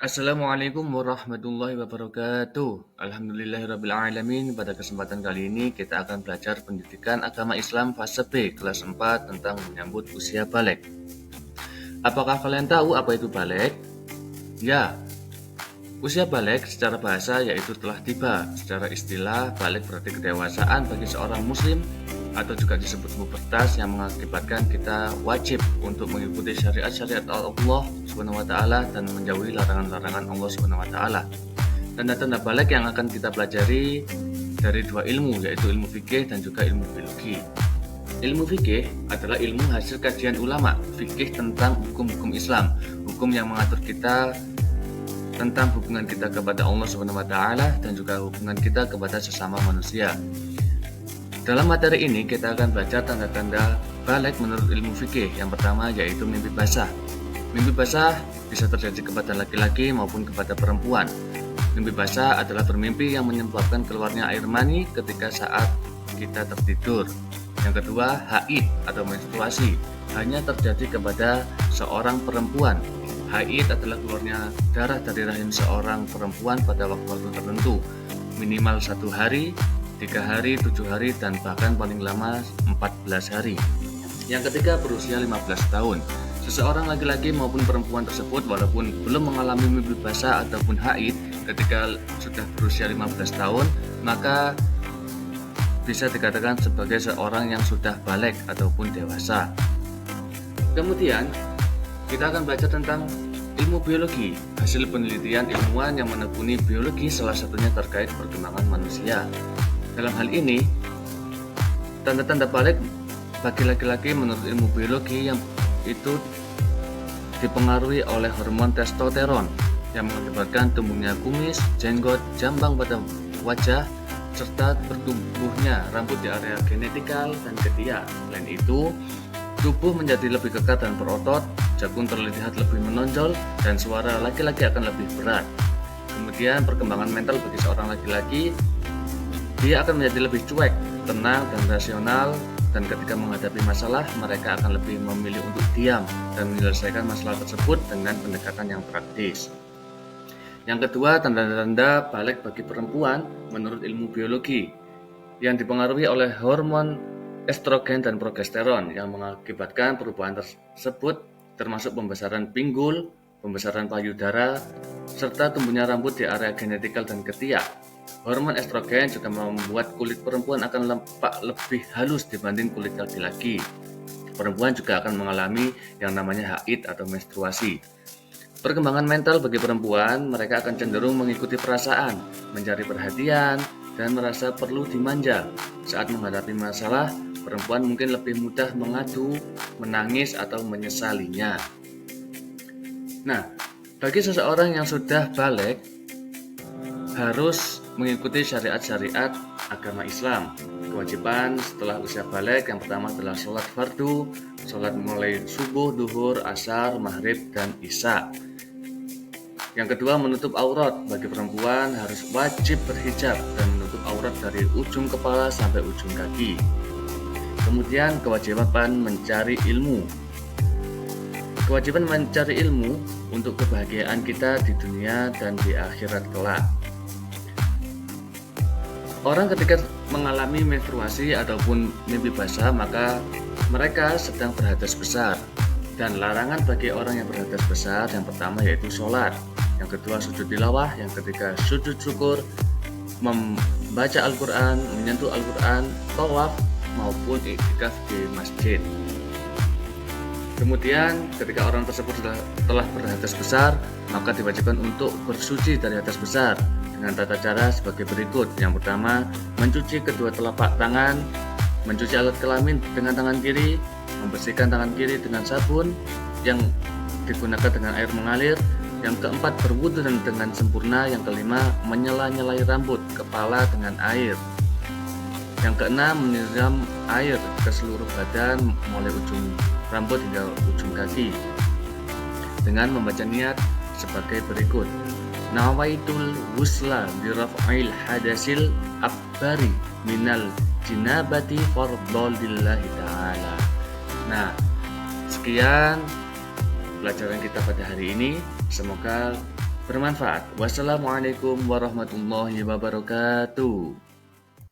Assalamualaikum warahmatullahi wabarakatuh. Alhamdulillahirabbil alamin. Pada kesempatan kali ini kita akan belajar pendidikan agama Islam fase B kelas 4 tentang menyambut usia balik. Apakah kalian tahu apa itu balik? Ya, usia balik secara bahasa yaitu telah tiba. Secara istilah, balik berarti kedewasaan bagi seorang muslim atau juga disebut pubertas yang mengakibatkan kita wajib untuk mengikuti syariat-syariat Allah Subhanahu wa taala dan menjauhi larangan-larangan Allah Subhanahu wa taala. Tanda-tanda balik yang akan kita pelajari dari dua ilmu, yaitu ilmu fikih dan juga ilmu biologi. Ilmu fikih adalah ilmu hasil kajian ulama fikih tentang hukum-hukum Islam, hukum yang mengatur kita tentang hubungan kita kepada Allah Subhanahu wa taala dan juga hubungan kita kepada sesama manusia. Dalam materi ini kita akan belajar tanda-tanda balik menurut ilmu fikih. Yang pertama yaitu mimpi basah. Mimpi basah bisa terjadi kepada laki-laki maupun kepada perempuan. Mimpi basah adalah bermimpi yang menyebabkan keluarnya air mani ketika saat kita tertidur. Yang kedua, haid atau menstruasi hanya terjadi kepada seorang perempuan. Haid adalah keluarnya darah dari rahim seorang perempuan pada waktu-waktu tertentu, minimal 1 hari, 3 hari, 7 hari, dan bahkan paling lama 14 hari. Yang ketiga, berusia 15 tahun. Seseorang laki-laki maupun perempuan tersebut walaupun belum mengalami mimpi basah ataupun haid ketika sudah berusia 15 tahun, maka bisa dikatakan sebagai seorang yang sudah balik ataupun dewasa. Kemudian, kita akan belajar tentang ilmu biologi, hasil penelitian ilmuwan yang menekuni biologi, salah satunya terkait perkembangan manusia. Dalam hal ini, tanda-tanda balik bagi laki-laki menurut ilmu biologi yang itu dipengaruhi oleh hormon testosteron yang mengakibatkan tumbuhnya kumis, jenggot, jambang pada wajah, serta bertumbuhnya rambut di area genetikal dan ketiak. Selain itu, tubuh menjadi lebih kekar dan berotot, jagung terlihat lebih menonjol, dan suara laki-laki akan lebih berat. Kemudian perkembangan mental bagi seorang laki-laki, dia akan menjadi lebih cuek, tenang, dan rasional, dan ketika menghadapi masalah, mereka akan lebih memilih untuk diam dan menyelesaikan masalah tersebut dengan pendekatan yang praktis. Yang kedua, tanda-tanda balik bagi perempuan menurut ilmu biologi yang dipengaruhi oleh hormon estrogen dan progesteron yang mengakibatkan perubahan tersebut termasuk pembesaran pinggul, pembesaran payudara, serta tumbuhnya rambut di area genetikal dan ketiak. Hormon estrogen juga membuat kulit perempuan akan nampak lebih halus dibanding kulit laki-laki. Perempuan juga akan mengalami yang namanya haid atau menstruasi. Perkembangan mental bagi perempuan, mereka akan cenderung mengikuti perasaan, mencari perhatian, dan merasa perlu dimanja. Saat menghadapi masalah, perempuan mungkin lebih mudah mengadu, menangis, atau menyesalinya. Nah, bagi seseorang yang sudah balik, harus mengikuti syariat-syariat agama Islam. Kewajiban setelah usia balik yang pertama adalah sholat fardu, sholat mulai subuh, duhur, asar, maghrib, dan isya. Yang kedua, menutup aurat. Bagi perempuan harus wajib berhijab dan menutup aurat dari ujung kepala sampai ujung kaki. Kemudian kewajiban mencari ilmu. Kewajiban mencari ilmu untuk kebahagiaan kita di dunia dan di akhirat kelak. Orang ketika mengalami menstruasi ataupun mimpi basah, maka mereka sedang berhadas besar. Dan larangan bagi orang yang berhadas besar yang pertama yaitu sholat, yang kedua sujud tilawah, yang ketiga sujud syukur, membaca Al-Quran, menyentuh Al-Quran, tawaf, maupun iktikaf di masjid. Kemudian ketika orang tersebut telah berhadas besar, maka diwajibkan untuk bersuci dari hadas besar dengan tata cara sebagai berikut. Yang pertama, mencuci kedua telapak tangan, mencuci alat kelamin dengan tangan kiri, membersihkan tangan kiri dengan sabun yang digunakan dengan air mengalir. Yang keempat, berwudu dengan sempurna. Yang kelima, menyela-nyelai rambut kepala dengan air. Yang keenam, menyiram air ke seluruh badan mulai ujung rambut hingga ujung kaki dengan membaca niat sebagai berikut. Nawaitul wusla biraf'il hadasil akbari minal jinabati fardholillahi ta'ala. Nah, sekian pelajaran kita pada hari ini. Semoga bermanfaat. Wassalamualaikum warahmatullahi wabarakatuh.